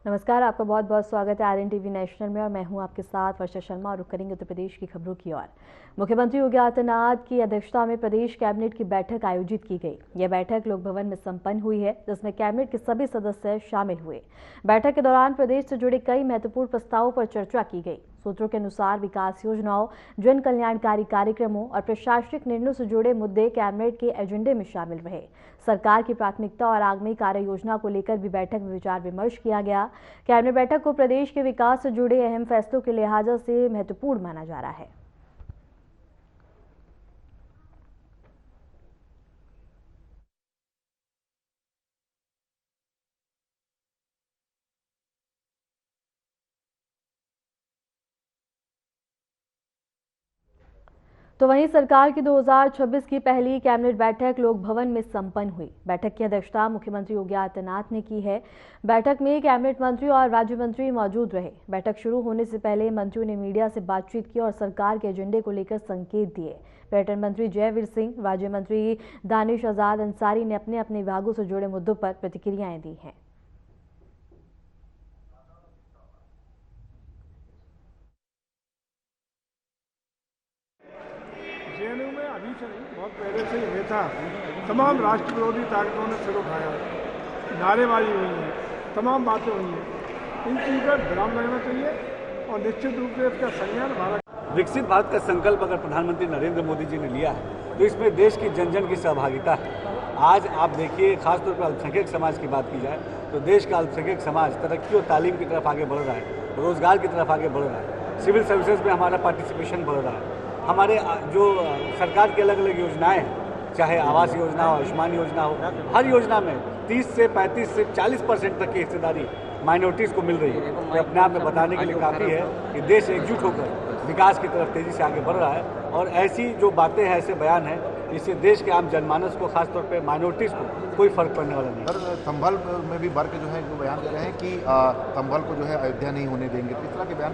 नमस्कार, आपका बहुत बहुत स्वागत है आरएन टीवी नेशनल में और मैं हूं आपके साथ वर्षा शर्मा। और रुक करेंगे उत्तर प्रदेश की खबरों की ओर। मुख्यमंत्री योगी आदित्यनाथ की अध्यक्षता में प्रदेश कैबिनेट की बैठक आयोजित की गई। यह बैठक लोक भवन में संपन्न हुई है, जिसमें कैबिनेट के सभी सदस्य शामिल हुए। बैठक के दौरान प्रदेश से जुड़े कई महत्वपूर्ण प्रस्तावों पर चर्चा की गई। सूत्रों के अनुसार विकास योजनाओं, जन कल्याणकारी कार्यक्रमों और प्रशासनिक निर्णयों से जुड़े मुद्दे कैबिनेट के एजेंडे में शामिल रहे। सरकार की प्राथमिकता और आगामी कार्य योजना को लेकर भी बैठक में विचार विमर्श किया गया। कैबिनेट बैठक को प्रदेश के विकास से जुड़े अहम फैसलों के लिहाज से महत्वपूर्ण माना जा रहा है। तो वहीं सरकार की 2026 की पहली कैबिनेट बैठक लोक भवन में संपन्न हुई। बैठक की अध्यक्षता मुख्यमंत्री योगी आदित्यनाथ ने की है। बैठक में कैबिनेट मंत्री और राज्य मंत्री मौजूद रहे। बैठक शुरू होने से पहले मंत्रियों ने मीडिया से बातचीत की और सरकार के एजेंडे को लेकर संकेत दिए। पर्यटन मंत्री जयवीर सिंह, राज्य मंत्री दानिश आजाद अंसारी ने अपने अपने विभागों से जुड़े मुद्दों पर प्रतिक्रियाएं दी हैं। जेएनयू में अभी से नहीं, बहुत पहले से ये था। तमाम राष्ट्र विरोधी ताकतों ने सिर उठाया, नारेबाजी हुई है, तमाम बातें हुई हैं। इन चीज़ पर विराम लगना चाहिए और निश्चित रूप से इसका संज्ञान भारत। विकसित भारत का संकल्प अगर प्रधानमंत्री नरेंद्र मोदी जी ने लिया है तो इसमें देश की जन जन की सहभागिता है। आज आप देखिए, खासतौर पर अल्पसंख्यक समाज की बात की जाए तो देश का अल्पसंख्यक समाज तरक्की और तालीम की तरफ आगे बढ़ रहा है, रोजगार की तरफ आगे बढ़ रहा है, सिविल सर्विसेज में हमारा पार्टिसिपेशन बढ़ रहा है। हमारे जो सरकार की अलग अलग योजनाएं हैं, चाहे आवास योजना हो, आयुष्मान योजना हो, हर योजना में 30 से 35 से 40% तक की हिस्सेदारी माइनॉरिटीज़ को मिल रही है। तो अपने आप में बताने के लिए काफ़ी है कि देश एकजुट होकर विकास की तरफ तेज़ी से आगे बढ़ रहा है। और ऐसी जो बातें हैं, ऐसे बयान हैं, इससे देश के आम जनमानस को, खासतौर पे माइनॉरिटीज़ को कोई फर्क पड़ने वाला नहीं। सर, संभल में भी वर्ग जो है जो बयान दे रहे हैं कि संभल को जो है अयोध्या नहीं होने देंगे, तो इस तरह के बयान।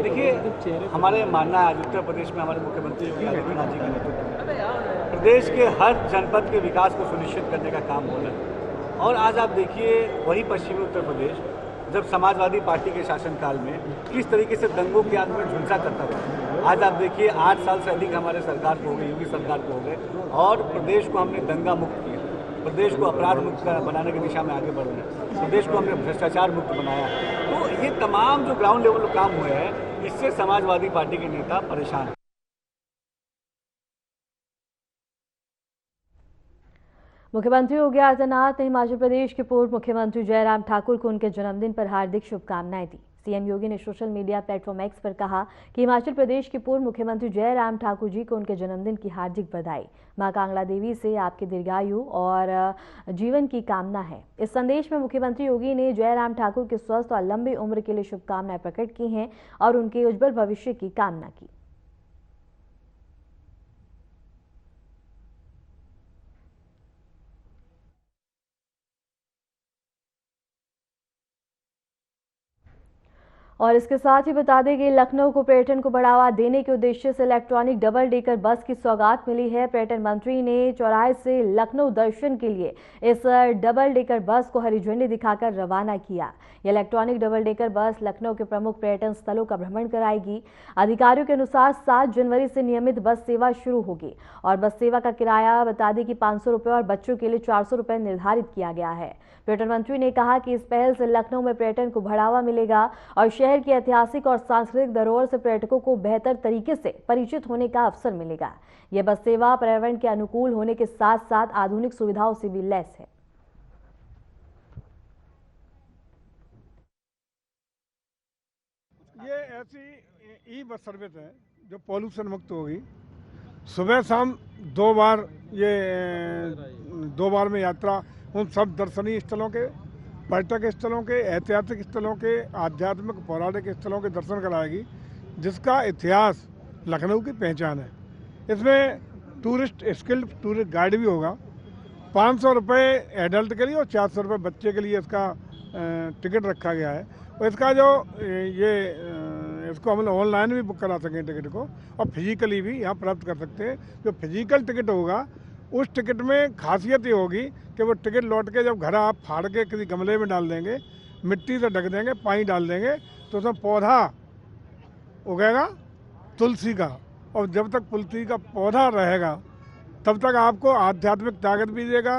देखिए, हमारे मानना है उत्तर प्रदेश में हमारे मुख्यमंत्री योगी आदित्यनाथ जी के नेतृत्व में प्रदेश के हर जनपद के विकास को सुनिश्चित करने का काम हो रहा है। और आज आप देखिए, वही पश्चिमी उत्तर प्रदेश जब समाजवादी पार्टी के शासनकाल में किस तरीके से दंगों की आग में झुलसा करता था, आज आप देखिए 8 साल से अधिक हमारे सरकार को हो गए, योगी सरकार को हो गए, और प्रदेश को हमने दंगा मुक्त किया, प्रदेश को अपराध मुक्त बनाने की दिशा में आगे बढ़ रहे हैं, प्रदेश को हमने भ्रष्टाचार मुक्त बनाया। तो ये तमाम जो ग्राउंड लेवल काम हुए हैं, इससे समाजवादी पार्टी के नेता परेशान हैं। मुख्यमंत्री योगी आदित्यनाथ ने हिमाचल प्रदेश के पूर्व मुख्यमंत्री जयराम ठाकुर को उनके जन्मदिन पर हार्दिक शुभकामनाएं दी। सीएम योगी ने सोशल मीडिया प्लेटफॉर्म एक्स पर कहा कि हिमाचल प्रदेश के पूर्व मुख्यमंत्री जयराम ठाकुर जी को उनके जन्मदिन की हार्दिक बधाई। मां कांगड़ा देवी से आपके दीर्घायु और जीवन की कामना है। इस संदेश में मुख्यमंत्री योगी ने जयराम ठाकुर के स्वस्थ और लंबी उम्र के लिए शुभकामनाएं प्रकट की हैं और उनके उज्जवल भविष्य की कामना की। और इसके साथ ही बता दें कि लखनऊ को पर्यटन को बढ़ावा देने के उद्देश्य से इलेक्ट्रॉनिक डबल डेकर बस की सौगात मिली है। पर्यटन मंत्री ने चौराहे से लखनऊ दर्शन के लिए इस डबल डेकर बस को हरी झंडी दिखाकर रवाना किया। यह electronic double decker bus Lucknow के प्रमुख पर्यटन स्थलों का भ्रमण कराएगी। अधिकारियों के अनुसार 7 जनवरी से नियमित बस सेवा शुरू होगी और बस सेवा का किराया बता दें कि 500 रुपये और बच्चों के लिए 400 रुपये निर्धारित किया गया है। पर्यटन मंत्री ने कहा कि इस पहल से लखनऊ में पर्यटन को बढ़ावा मिलेगा और शहर की ऐतिहासिक और सांस्कृतिक धरोहर से पर्यटकों को बेहतर तरीके से परिचित होने का अवसर मिलेगा। यह बस सेवा पर्यावरण के अनुकूल होने के साथ साथ आधुनिक सुविधाओं से भी लैस है। ये ऐसी ई बस सर्विस है जो पॉल्यूशन मुक्त होगी। सुबह शाम 2 बार में यात्रा उन सब दर्शनीय स्थलों के, पर्यटक स्थलों के, ऐतिहासिक स्थलों के, आध्यात्मिक पौराणिक स्थलों के दर्शन कराएगी, जिसका इतिहास लखनऊ की पहचान है। इसमें टूरिस्ट स्किल्ड टूरिस्ट गाइड भी होगा। 500 रुपये एडल्ट के लिए और 400 रुपये बच्चे के लिए इसका टिकट रखा गया है। और इसका जो इसको हम ऑनलाइन भी बुक करा सकें टिकट को, और फिजिकली भी यहाँ प्राप्त कर सकते हैं। जो फिजिकल टिकट होगा, उस टिकट में खासियत ये होगी कि वो टिकट लौट के जब घर आप फाड़ के किसी गमले में डाल देंगे मिट्टी से ढक देंगे, पानी डाल देंगे तो उसमें पौधा उगेगा तुलसी का। और जब तक तुलसी का पौधा रहेगा तब तक आपको आध्यात्मिक ताकत भी देगा,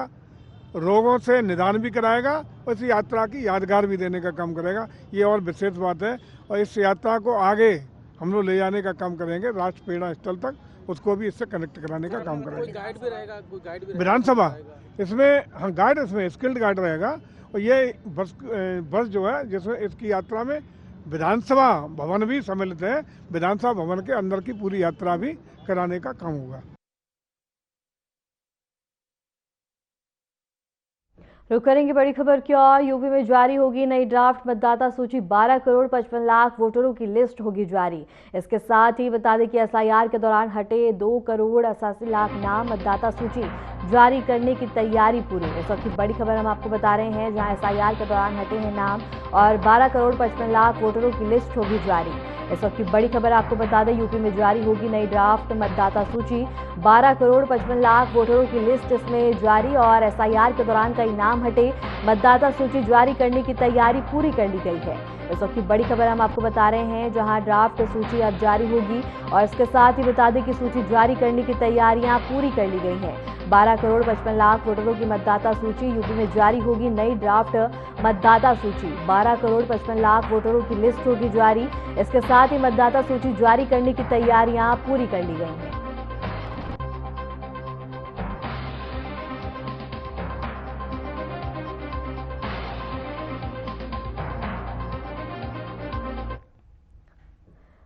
रोगों से निदान भी कराएगा और इस यात्रा की यादगार भी देने का काम करेगा। ये और विशेष बात है। और इस यात्रा को आगे हम लोग ले जाने का काम करेंगे राष्ट्र प्रेरणा स्थल तक, उसको भी इससे कनेक्ट कराने का काम करेंगे। गाइड भी रहेगा, कोई गाइड भी विधानसभा इसमें, हाँ गाइड इसमें स्किल्ड गाइड रहेगा। और ये बस जो है जिसमें इसकी यात्रा में विधानसभा भवन भी सम्मिलित है, विधानसभा भवन के अंदर की पूरी यात्रा भी कराने का काम होगा। रुक करेंगे बड़ी खबर की ओर। यूपी में जारी होगी नई ड्राफ्ट मतदाता सूची, 12 करोड़ 55 लाख वोटरों की लिस्ट होगी जारी। इसके साथ ही बता दें कि एसआईआर के दौरान हटे 2 करोड़ 88 लाख नाम मतदाता सूची जारी करने की तैयारी पूरी। इस वक्त की बड़ी खबर हम आपको बता रहे हैं, जहां एसआईआर के दौरान हटे हैं नाम और 12 करोड़ 55 लाख वोटरों की लिस्ट होगी जारी। इस वक्त की बड़ी खबर आपको बता दें, यूपी में जारी होगी नई ड्राफ्ट मतदाता सूची, 12 करोड़ 55 लाख वोटरों की लिस्ट इसमें जारी और एसआईआर के दौरान कई नाम हटे, मतदाता सूची जारी करने की तैयारी पूरी कर ली गई है। इस वक्त की बड़ी खबर हम आपको बता रहे हैं, जहां ड्राफ्ट सूची अब जारी होगी और इसके साथ ही बता दें कि सूची जारी करने की तैयारियां पूरी कर ली गई हैं। 12 करोड़ 55 लाख वोटरों की मतदाता सूची, यूपी में जारी होगी नई ड्राफ्ट मतदाता सूची, 12 करोड़ 55 लाख वोटरों की लिस्ट होगी जारी। इसके साथ ही मतदाता सूची जारी करने की तैयारियां पूरी कर ली गई हैं।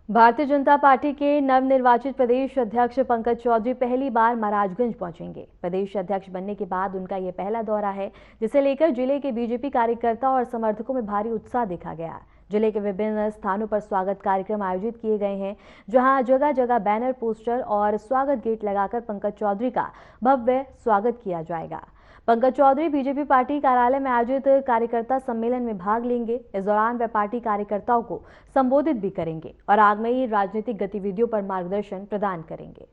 भारतीय जनता पार्टी के नवनिर्वाचित प्रदेश अध्यक्ष पंकज चौधरी पहली बार महाराजगंज पहुंचेंगे। प्रदेश अध्यक्ष बनने के बाद उनका यह पहला दौरा है, जिसे लेकर जिले के बीजेपी कार्यकर्ता और समर्थकों में भारी उत्साह देखा गया। जिले के विभिन्न स्थानों पर स्वागत कार्यक्रम आयोजित किए गए हैं, जहां जगह जगह बैनर, पोस्टर और स्वागत गेट लगाकर पंकज चौधरी का भव्य स्वागत किया जाएगा। पंकज चौधरी बीजेपी पार्टी कार्यालय में आयोजित कार्यकर्ता सम्मेलन में भाग लेंगे। इस दौरान वे पार्टी कार्यकर्ताओं को संबोधित भी करेंगे और आगामी राजनीतिक गतिविधियों पर मार्गदर्शन प्रदान करेंगे।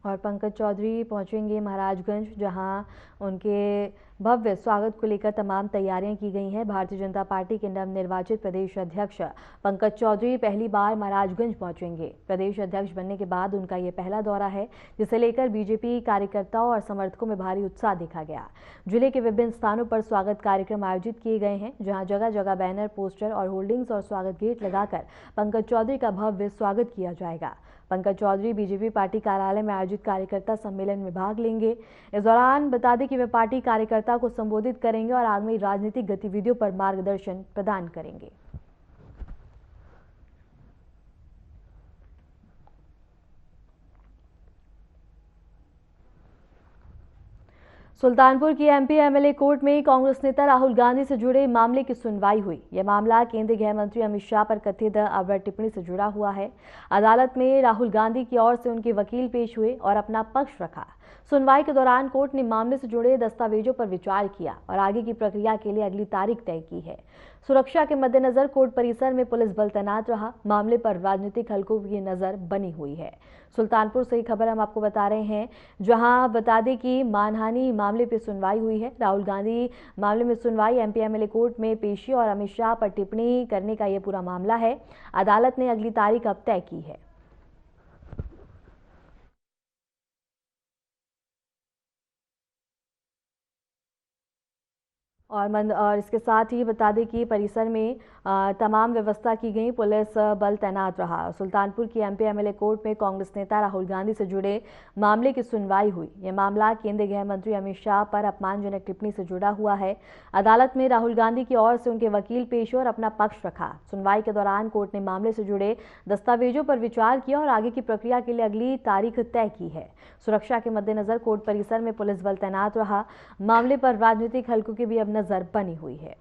और पंकज चौधरी पहुंचेंगे महाराजगंज, जहां उनके भव्य स्वागत को लेकर तमाम तैयारियां की गई हैं। भारतीय जनता पार्टी के नवनिर्वाचित प्रदेश अध्यक्ष पंकज चौधरी पहली बार महाराजगंज पहुंचेंगे। प्रदेश अध्यक्ष बनने के बाद उनका ये पहला दौरा है, जिसे लेकर बीजेपी कार्यकर्ताओं और समर्थकों में भारी उत्साह देखा गया। जिले के विभिन्न स्थानों पर स्वागत कार्यक्रम आयोजित किए गए हैं, जहां जगह जगह बैनर, पोस्टर और होर्डिंग्स और स्वागत गेट लगाकर पंकज चौधरी का भव्य स्वागत किया जाएगा। पंकज चौधरी बीजेपी पार्टी कार्यालय में आयोजित कार्यकर्ता सम्मेलन में भाग लेंगे। इस दौरान बता दें कि वे पार्टी कार्यकर्ता को संबोधित करेंगे और आगामी राजनीतिक गतिविधियों पर मार्गदर्शन प्रदान करेंगे। सुल्तानपुर की एमपी एमएलए कोर्ट में कांग्रेस नेता राहुल गांधी से जुड़े मामले की सुनवाई हुई। यह मामला केंद्रीय गृह मंत्री अमित शाह पर कथित अभद्र टिप्पणी से जुड़ा हुआ है। अदालत में राहुल गांधी की ओर से उनके वकील पेश हुए और अपना पक्ष रखा। सुनवाई के दौरान कोर्ट ने मामले से जुड़े दस्तावेजों पर विचार किया और आगे की प्रक्रिया के लिए अगली तारीख तय की है। सुरक्षा के मद्देनजर कोर्ट परिसर में पुलिस बल तैनात रहा। मामले पर राजनीतिक हलकों की नजर बनी हुई है। सुल्तानपुर से खबर हम आपको बता रहे हैं, जहां बता दें कि मानहानि मामले पर सुनवाई हुई है। राहुल गांधी मामले में सुनवाई एमपी एमएलए कोर्ट में पेशी और अमित शाह पर टिप्पणी करने का यह पूरा मामला है। अदालत ने अगली तारीख अब तय की है। और इसके साथ ही बता दें कि परिसर में तमाम व्यवस्था की गई, पुलिस बल तैनात रहा। सुल्तानपुर की एमपी एमएलए कोर्ट में कांग्रेस नेता राहुल गांधी से जुड़े मामले की सुनवाई हुई। यह मामला केंद्रीय गृह मंत्री अमित शाह पर अपमानजनक टिप्पणी से जुड़ा हुआ है। अदालत में राहुल गांधी की ओर से उनके वकील पेश हुए और अपना पक्ष रखा। सुनवाई के दौरान कोर्ट ने मामले से जुड़े दस्तावेजों पर विचार किया और आगे की प्रक्रिया के लिए अगली तारीख तय की है। सुरक्षा के मद्देनजर कोर्ट परिसर में पुलिस बल तैनात रहा। मामले पर राजनीतिक हलकों की भी अब नजर बनी हुई है।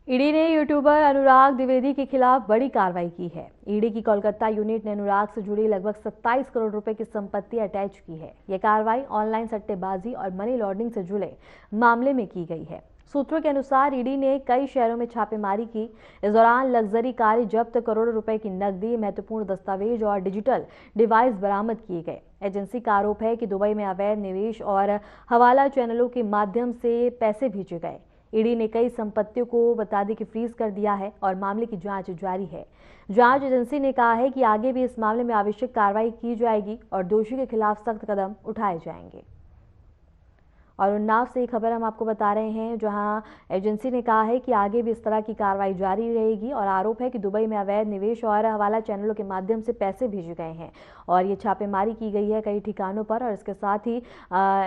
ईडी ने यूट्यूबर अनुराग द्विवेदी के खिलाफ बड़ी कार्रवाई की है। ईडी की कोलकाता यूनिट ने अनुराग से जुड़ी लगभग 27 करोड़ रुपए की संपत्ति अटैच की है। यह कार्रवाई ऑनलाइन सट्टेबाजी और मनी लॉन्ड्रिंग से जुड़े मामले में की गई है। सूत्रों के अनुसार ईडी ने कई शहरों में छापेमारी की। इस दौरान लग्जरी कारें जब्त, करोड़ों रुपए की नकदी, महत्वपूर्ण दस्तावेज और डिजिटल डिवाइस बरामद किए गए। एजेंसी का आरोप है कि दुबई में अवैध निवेश और हवाला चैनलों के माध्यम से पैसे भेजे गए। ईडी ने कई संपत्तियों को बता दें कि फ्रीज कर दिया है और मामले की जांच जारी है। जांच एजेंसी ने कहा है कि आगे भी इस मामले में आवश्यक कार्रवाई की जाएगी और दोषी के खिलाफ सख्त कदम उठाए जाएंगे। और उन्नाव से खबर हम आपको बता रहे हैं, जहां एजेंसी ने कहा है कि आगे भी इस तरह की कार्रवाई जारी रहेगी और आरोप है कि दुबई में अवैध निवेश और हवाला चैनलों के माध्यम से पैसे भेजे गए हैं और ये छापेमारी की गई है कई ठिकानों पर। और इसके साथ ही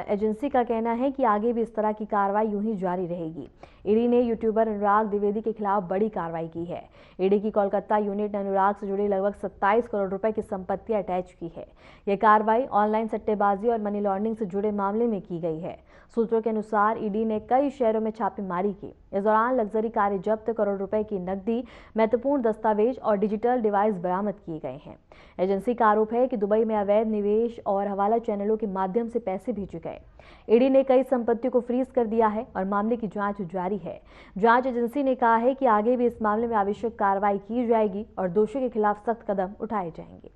एजेंसी का कहना है कि आगे भी इस तरह की कार्रवाई यूं ही जारी रहेगी। ईडी ने यूट्यूबर अनुराग द्विवेदी के खिलाफ बड़ी कार्रवाई की है। ईडी की कोलकाता यूनिट ने अनुराग से जुड़ी लगभग 27 करोड़ रुपए की संपत्ति अटैच की है। यह कार्रवाई ऑनलाइन सट्टेबाजी और मनी लॉन्ड्रिंग से जुड़े मामले में की गई है। सूत्रों के अनुसार ईडी ने कई शहरों में छापेमारी की। इस दौरान लग्जरी कारें जब्त, करोड़ रुपए की नकदी, महत्वपूर्ण दस्तावेज और डिजिटल डिवाइस बरामद किए गए हैं। एजेंसी का आरोप है कि दुबई में अवैध निवेश और हवाला चैनलों के माध्यम से पैसे भेजे गए। ईडी ने कई संपत्तियों को फ्रीज कर दिया है और मामले की जांच जारी है। जांच एजेंसी ने कहा है कि आगे भी इस मामले में आवश्यक कार्रवाई की जाएगी और दोषियों के खिलाफ सख्त कदम उठाए जाएंगे।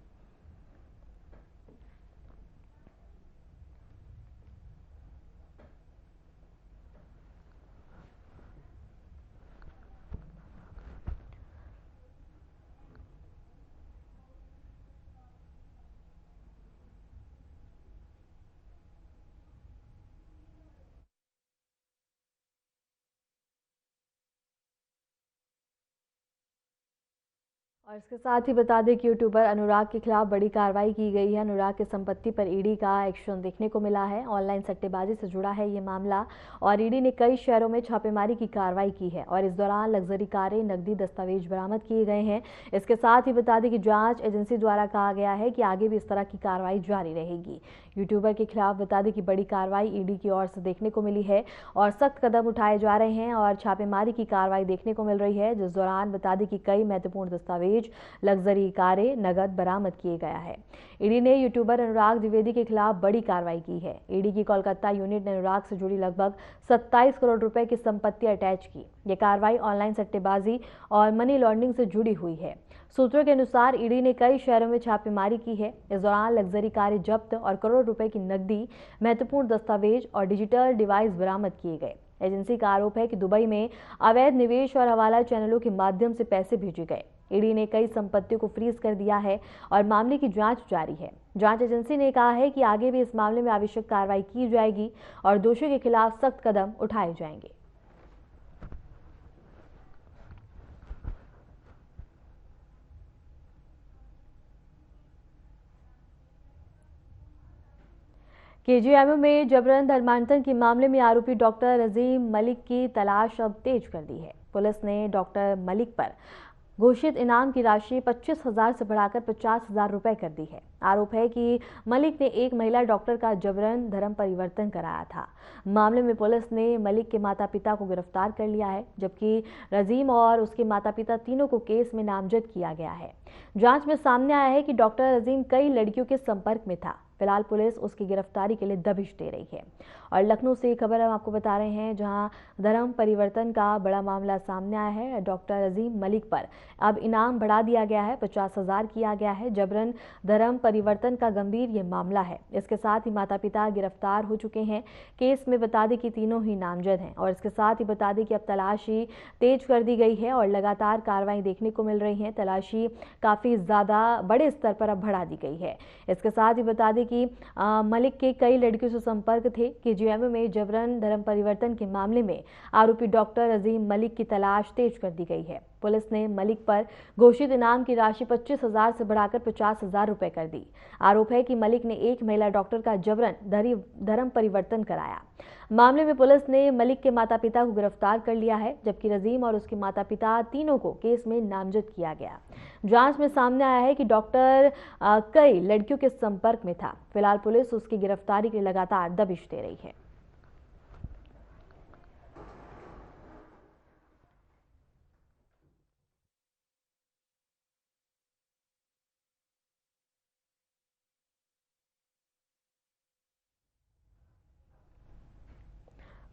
और इसके साथ ही बता दें कि यूट्यूबर अनुराग के खिलाफ बड़ी कार्रवाई की गई है। अनुराग की संपत्ति पर ईडी का एक्शन देखने को मिला है। ऑनलाइन सट्टेबाजी से जुड़ा है ये मामला और ईडी ने कई शहरों में छापेमारी की कार्रवाई की है और इस दौरान लग्जरी कारें, नकदी, दस्तावेज बरामद किए गए हैं। इसके साथ ही बता दें कि जांच एजेंसी द्वारा कहा गया है कि आगे भी इस तरह की कार्रवाई जारी रहेगी। यूट्यूबर के खिलाफ बता दें कि बड़ी कार्रवाई ईडी की ओर से देखने को मिली है और सख्त कदम उठाए जा रहे हैं और छापेमारी की कार्रवाई देखने को मिल रही है, जिस दौरान बता दें कि कई महत्वपूर्ण दस्तावेज, लग्जरी कारें, नगद बरामद किए गया है। ईडी ने यूट्यूबर अनुराग द्विवेदी के खिलाफ बड़ी कार्रवाई की है। ईडी की कोलकाता यूनिट ने अनुराग से जुड़ी लगभग 27 करोड़ रुपए की संपत्ति अटैच की। यह कार्रवाई ऑनलाइन सट्टेबाजी और मनी लॉन्ड्रिंग से जुड़ी हुई है। सूत्रों के अनुसार ईडी ने कई शहरों में छापेमारी की है। इस दौरान लग्जरी कारें जब्त और करोड़ रुपए की नकदी, महत्वपूर्ण दस्तावेज और डिजिटल डिवाइस बरामद किए गए। एजेंसी का आरोप है कि दुबई में अवैध निवेश और हवाला चैनलों के माध्यम से पैसे भेजे गए। ईडी ने कई संपत्तियों को फ्रीज कर दिया है और मामले की जांच जारी है। जांच एजेंसी ने कहा है कि आगे भी इस मामले में आवश्यक कार्रवाई की जाएगी और दोषियों के खिलाफ सख्त कदम उठाए जाएंगे। केजीएमयू में जबरन धर्मांतरण के मामले में आरोपी डॉक्टर अजीम मलिक की तलाश अब तेज कर दी है। पुलिस ने डॉक्टर मलिक पर घोषित इनाम की राशि 25,000 से बढ़ाकर 50,000 रुपए कर दी है। आरोप है कि मलिक ने एक महिला डॉक्टर का जबरन धर्म परिवर्तन कराया था। मामले में पुलिस ने मलिक के माता पिता को गिरफ्तार कर लिया है, जबकि रजीम और उसके माता पिता तीनों को केस में नामजद किया गया है। जांच में सामने आया है कि डॉक्टर रजीम कई लड़कियों के संपर्क में था। फिलहाल पुलिस उसकी गिरफ्तारी के लिए दबिश दे रही है। और लखनऊ से खबर हम आपको बता रहे हैं, जहां धर्म परिवर्तन का बड़ा मामला सामने आया है। डॉक्टर अजीम मलिक पर अब इनाम बढ़ा दिया गया है, 50,000 किया गया है। जबरन धर्म परिवर्तन का गंभीर ये मामला है। इसके साथ ही माता पिता गिरफ्तार हो चुके हैं। केस में बता दें कि तीनों ही नामजद हैं और इसके साथ ही बता दें कि अब तलाशी तेज कर दी गई है और लगातार कार्रवाई देखने को मिल रही है। तलाशी काफ़ी ज़्यादा बड़े स्तर पर अब बढ़ा दी गई है। इसके साथ ही बता दें कि मलिक के कई लड़कियों से संपर्क थे। केजीएमयू में जबरन धर्म परिवर्तन के मामले में आरोपी डॉक्टर अजीम मलिक की तलाश तेज कर दी गई है। पुलिस ने मलिक पर घोषित इनाम की राशि 25,000 से बढ़ाकर 50,000 रुपए कर दी। आरोप है कि मलिक ने एक महिला डॉक्टर का जबरन धर्म परिवर्तन कराया। मामले में पुलिस ने मलिक के माता पिता को गिरफ्तार कर लिया है, जबकि रजीम और उसके माता पिता तीनों को केस में नामजद किया गया। जांच में सामने आया है कि डॉक्टर कई लड़कियों के संपर्क में था। फिलहाल पुलिस उसकी गिरफ्तारी के लिए लगातार दबिश दे रही है।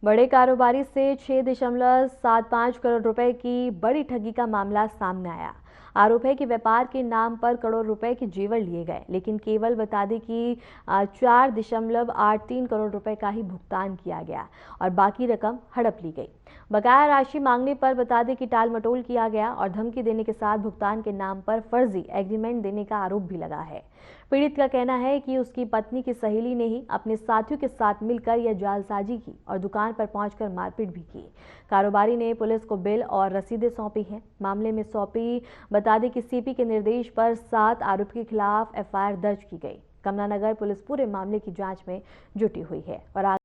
बड़े कारोबारी से 6.75 करोड़ रुपए की बड़ी ठगी का मामला सामने आया। आरोप है कि व्यापार के नाम पर करोड़ रुपए के जेवर लिए गए, लेकिन केवल बता दें कि 4.83 करोड़ रुपए का ही भुगतान किया गया और बाकी रकम हड़प ली गई। बकाया राशि मांगने पर बता दें कि टाल मटोल किया गया और धमकी देने के साथ भुगतान के नाम पर फर्जी एग्रीमेंट देने का आरोप भी लगा है। पीड़ित का कहना है कि उसकी पत्नी की सहेली ने ही अपने साथियों के साथ मिलकर यह जालसाजी की और दुकान पर पहुंचकर मारपीट भी की। कारोबारी ने पुलिस को बिल और रसीदें सौंपी हैं। मामले में सौंपी बता दें कि सीपी के निर्देश पर 7 आरोपी के खिलाफ एफआईआर दर्ज की गई। कमलानगर पुलिस पूरे मामले की जांच में जुटी हुई है और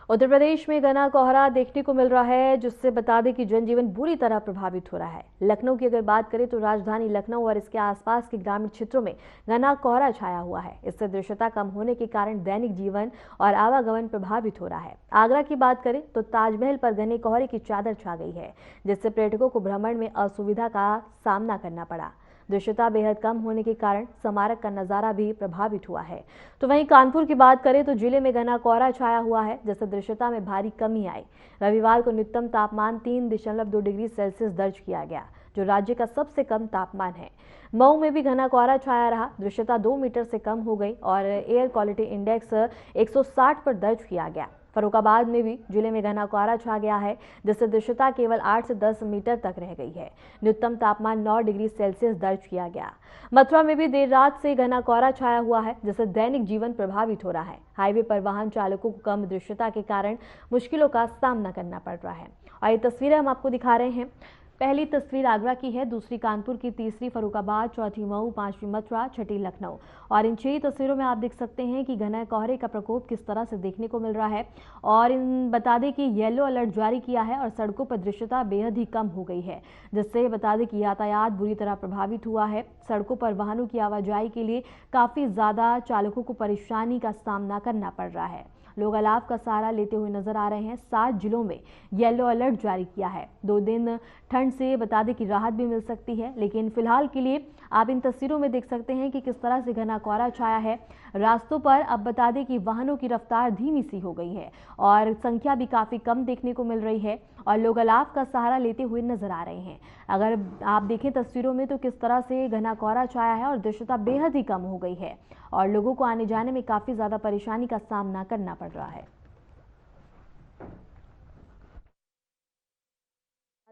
उत्तर प्रदेश में घना कोहरा देखने को मिल रहा है, जिससे बता दें कि जनजीवन बुरी तरह प्रभावित हो रहा है। लखनऊ की अगर बात करें तो राजधानी लखनऊ और इसके आसपास के ग्रामीण क्षेत्रों में घना कोहरा छाया हुआ है। इससे दृश्यता कम होने के कारण दैनिक जीवन और आवागमन प्रभावित हो रहा है। आगरा की बात करें तो ताजमहल पर घने कोहरे की चादर छा गई है, जिससे पर्यटकों को भ्रमण में असुविधा का सामना करना पड़ा। दृश्यता बेहद कम होने के कारण स्मारक का नजारा भी प्रभावित हुआ है। तो वहीं कानपुर की बात करें तो जिले में घना कोहरा छाया हुआ है, जिससे दृश्यता में भारी कमी आई। रविवार को न्यूनतम तापमान 3.2 डिग्री सेल्सियस दर्ज किया गया, जो राज्य का सबसे कम तापमान है। मऊ में भी घना कोहरा छाया रहा, दृश्यता 2 मीटर से कम हो गई और एयर क्वालिटी इंडेक्स 160 पर दर्ज किया गया। फर्रुखाबाद में भी जिले में घना कोहरा छा गया है, जिससे दृश्यता केवल 8 से 10 मीटर तक रह गई है। न्यूनतम तापमान 9 डिग्री सेल्सियस दर्ज किया गया। मथुरा में भी देर रात से घना कोहरा छाया हुआ है, जिससे दैनिक जीवन प्रभावित हो रहा है। हाईवे पर वाहन चालकों को कम दृश्यता के कारण मुश्किलों का सामना करना पड़ रहा है। और ये तस्वीरें हम आपको दिखा रहे हैं। पहली तस्वीर आगरा की है, दूसरी कानपुर की, तीसरी फर्रुखाबाद, चौथी मऊ, पांचवी मथुरा, छठी लखनऊ। और इन 6 तस्वीरों में आप देख सकते हैं कि घने कोहरे का प्रकोप किस तरह से देखने को मिल रहा है। और इन बता दें कि येलो अलर्ट जारी किया है और सड़कों पर दृश्यता बेहद ही कम हो गई है, जिससे बता दें कि यातायात बुरी तरह प्रभावित हुआ है। सड़कों पर वाहनों की आवाजाही के लिए काफी ज्यादा चालकों को परेशानी का सामना करना पड़ रहा है। लोग अलाव का सहारा लेते हुए नजर आ रहे हैं। 7 जिलों में येलो अलर्ट जारी किया है। 2 दिन ठंड से बता दें कि राहत भी मिल सकती है, लेकिन फिलहाल के लिए आप इन तस्वीरों में देख सकते हैं कि किस तरह से घना कोहरा छाया है। रास्तों पर अब बता दें कि वाहनों की रफ्तार धीमी सी हो गई है और संख्या भी काफी कम देखने को मिल रही है और लोग अलाव का सहारा लेते हुए नजर आ रहे हैं। अगर आप देखें तस्वीरों में तो किस तरह से घना कोहरा छाया है और दृश्यता बेहद ही कम हो गई है और लोगों को आने जाने में काफी ज्यादा परेशानी का सामना करना पड़ रहा है।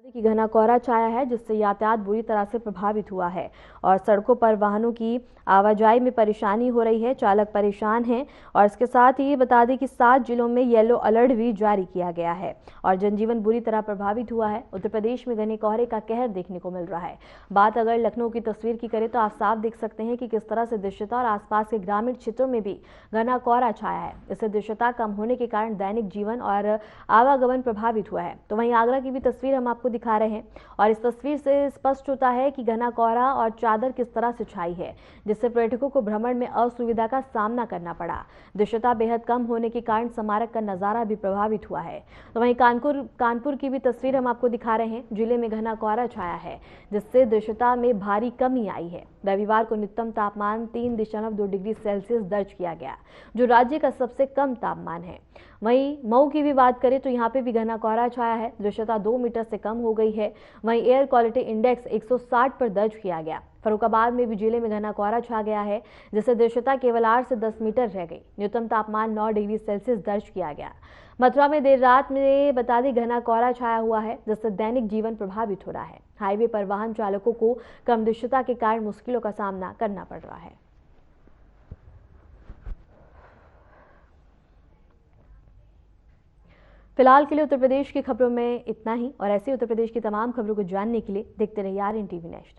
कि घना कोहरा छाया है, जिससे यातायात बुरी तरह से प्रभावित हुआ है और सड़कों पर वाहनों की आवाजाही में परेशानी हो रही है। चालक परेशान हैं और इसके साथ ही बता दें कि 7 जिलों में येलो अलर्ट भी जारी किया गया है और जनजीवन बुरी तरह प्रभावित हुआ है। उत्तर प्रदेश में घने कोहरे का कहर देखने को मिल रहा है। बात अगर लखनऊ की तस्वीर की करें तो आप साफ देख सकते हैं कि किस तरह से दृश्यता और आसपास के ग्रामीण क्षेत्रों में भी घना कोहरा छाया है। इससे दृश्यता कम होने के कारण दैनिक जीवन और आवागमन प्रभावित हुआ है। तो वहीं आगरा की भी तस्वीर हम आपको दिखा रहे हैं और इस तस्वीर से स्पष्ट होता है कि घना कोहरा और चादर किस तरह से छाई है, जिससे पर्यटकों को भ्रमण में असुविधा का सामना करना पड़ा। दृश्यता बेहद कम होने के कारण स्मारक का नजारा भी प्रभावित हुआ है। तो वहीं कानपुर की भी तस्वीर हम आपको दिखा रहे हैं। जिले में घना कोहरा छाया है, जिससे दृश्यता में भारी कमी आई है। रविवार को न्यूनतम तापमान 3.2 डिग्री सेल्सियस दर्ज किया गया, जो राज्य का सबसे कम तापमान है। वहीं मऊ की भी बात करें तो यहाँ पे भी घना कोहरा छाया है, दृश्यता 2 मीटर से कम हो गई है। वहीं एयर क्वालिटी इंडेक्स 160 पर दर्ज किया गया। फर्रुखाबाद में भी जिले में घना कोहरा छा गया है, जिससे दृश्यता केवल 8 से 10 मीटर रह गई। न्यूनतम तापमान 9 डिग्री सेल्सियस दर्ज किया गया। मथुरा में देर रात में बता दी घना कोहरा छाया हुआ है, जिससे दैनिक जीवन प्रभावित हो रहा है। हाईवे पर वाहन चालकों को कम दृश्यता के कारण मुश्किलों का सामना करना पड़ रहा है। फिलहाल के लिए उत्तर प्रदेश की खबरों में इतना ही, और ऐसी उत्तर प्रदेश की तमाम खबरों को जानने के लिए देखते रहिए RNTV नेशनल।